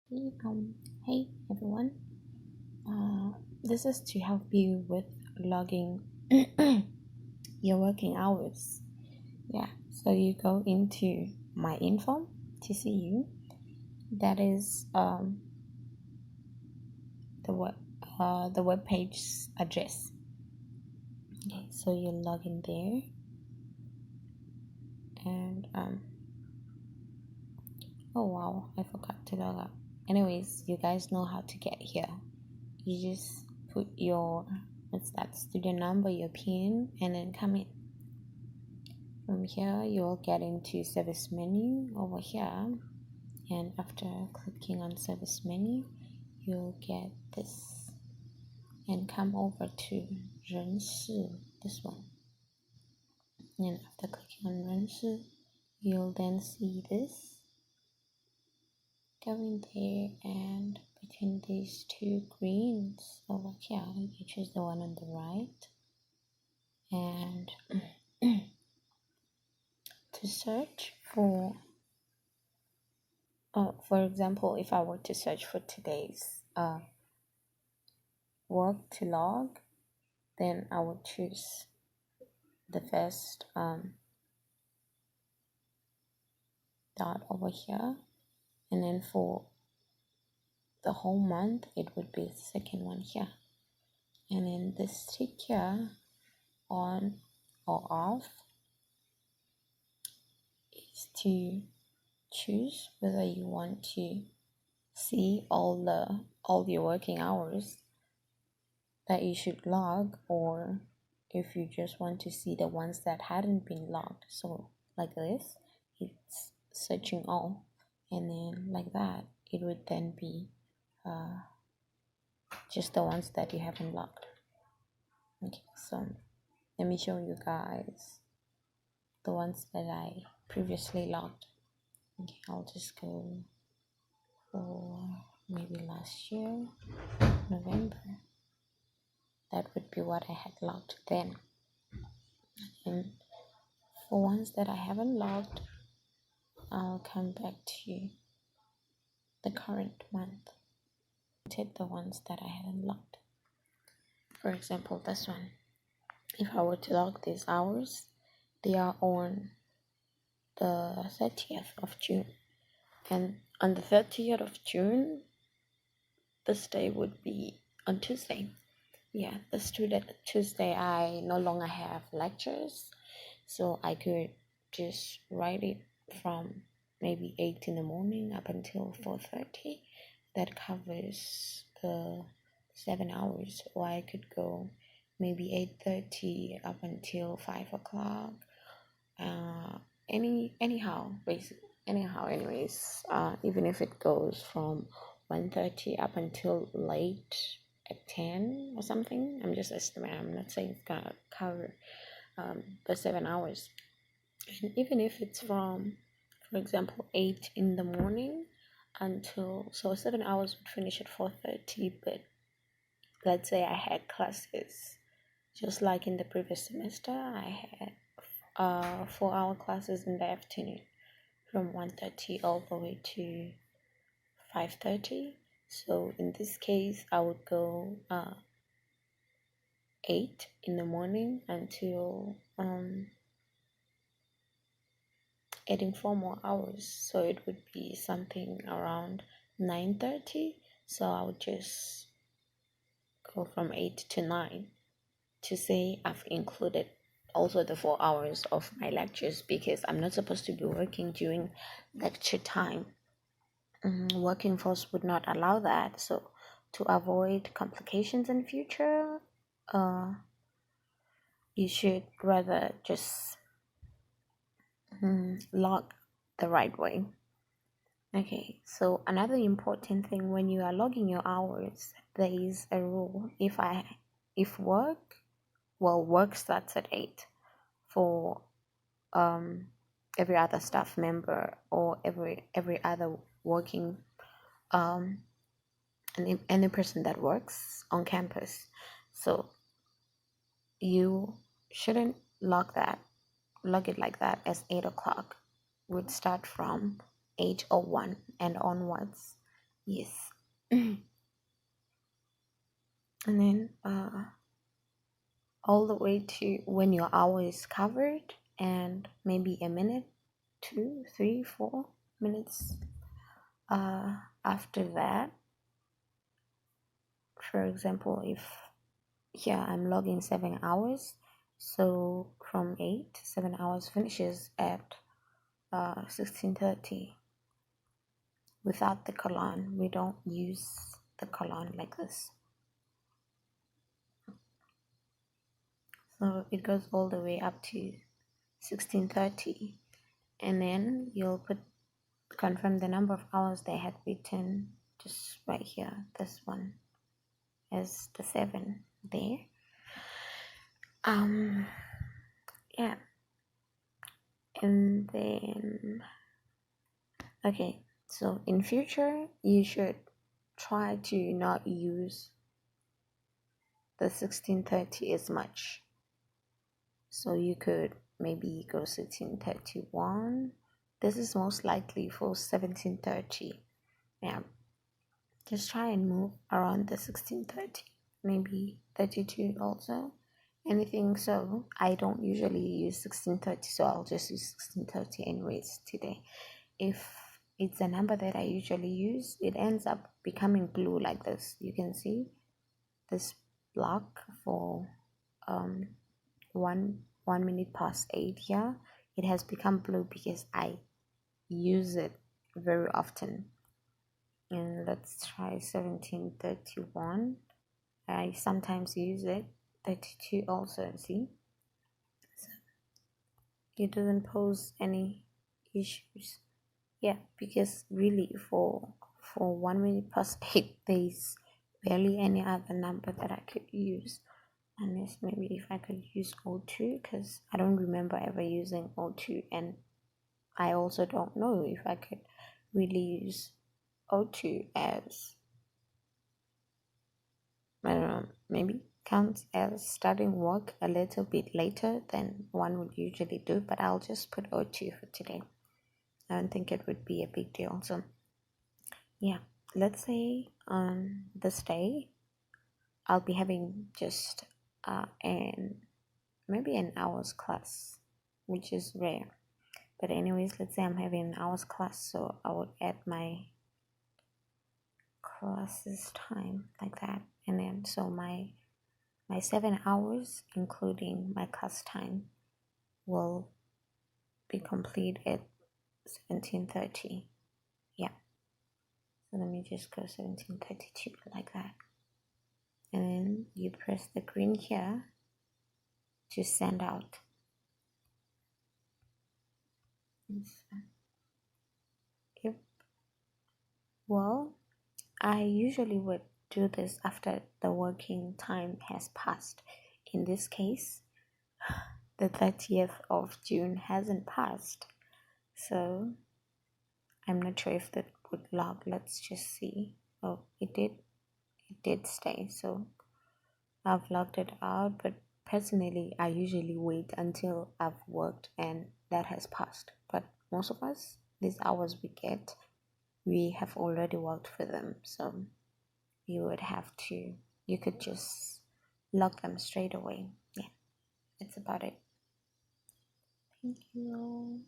Hey everyone. This is to help you with logging your working hours. Yeah, so you go into my info TCU. That is the web page address. Okay, so you log in there, and oh wow, I forgot to log out. Anyways, you guys know how to get here. You just put your student number, your PIN, and then come in. From here, you'll get into service menu over here, and after clicking on service menu, you'll get this and come over to 人事, this one. And after clicking on 人事, you'll then see this. Go in there, and between these two greens over here, you choose the one on the right. And to search for example, if I were to search for today's work to log, then I would choose the first dot over here, and then for the whole month it would be the second one here, and then this tick here, on or off, is to choose whether you want to see all your working hours that you should log, or if you just want to see the ones that hadn't been logged. So like this, it's searching all, and then like that, it would then be just the ones that you haven't logged. Okay, so let me show you guys the ones that I previously logged. Okay, I'll just go for maybe last year, November. That would be what I had logged then. And for ones that I haven't logged, I'll come back to the current month. Take the ones that I haven't logged. For example, this one. If I were to log these hours, they are on the 30th of June. And on the 30th of June, this day would be on Tuesday. Yeah, this Tuesday I no longer have lectures, so I could just write it from maybe 8 in the morning up until 4:30. That covers the 7 hours. Or I could go maybe 8:30 up until 5 o'clock. Anyways, even if it goes from 1:30 up until late at 10 or something, I'm just estimating. I'm not saying it's gonna cover the 7 hours. And even if it's from, for example, 8 in the morning until, so 7 hours would finish at 4:30, but let's say I had classes just like in the previous semester. I had 4-hour classes in the afternoon from 1:30 all the way to 5:30. So in this case, I would go 8 in the morning until adding 4 more hours. So it would be something around 9:30. So I would just go from 8 to 9 to say I've included also the 4 hours of my lectures, because I'm not supposed to be working during lecture time. Working force would not allow that. So to avoid complications in future, you should rather just log the right way. Okay, so another important thing when you are logging your hours, there is a rule. If work starts at 8 for every other staff member or every other working any person that works on campus. So you shouldn't log it like that, as 8 o'clock would start from 8:01 and onwards. Yes. And then all the way to when your hour is covered, and maybe a minute, 2, 3, 4 minutes after that. For example, if here I'm logging 7 hours, so from 8, 7 hours finishes at 16:30 without the colon. We don't use the colon like this. So it goes all the way up to 16:30, and then you'll confirm the number of hours they had written just right here, this one as the 7 there. Yeah, and then okay, so in future you should try to not use the 16:30 as much. So you could maybe go 16:31. This is most likely for 17:30. Yeah, just try and move around the 16:30, maybe 32 also. Anything. So I don't usually use 16:30, so I'll just use 16:30 anyways today. If it's a number that I usually use, it ends up becoming blue like this. You can see this block for 1 minute past 8 here. It has become blue because I use it very often. And let's try 17:31. I sometimes use it. 32 also, see, so it doesn't pose any issues. Yeah, because really for 1 minute past 8 there's barely any other number that I could use, unless maybe if I could use 02, because I don't remember ever using 02, and I also don't know if I could really use 02 as, I don't know, maybe counts as starting work a little bit later than one would usually do, but I'll just put 02 for today. I don't think it would be a big deal. So yeah, let's say on this day I'll be having just maybe an hour's class, which is rare. But anyways, let's say I'm having an hour's class, so I would add my classes time like that, and then so my 7 hours including my class time will be complete at 17:30. Yeah, so let me just go 17:32 like that, and then you press the green here to send out. Yep. Well, I usually would do this after the working time has passed. In this case, the 30th of June hasn't passed, so I'm not sure if that would log. Let's just see. Oh, it did stay, so I've logged it out. But personally, I usually wait until I've worked and that has passed. But most of us, these hours we get, we have already worked for them, so you could just log them straight away. Yeah, that's about it. Thank you.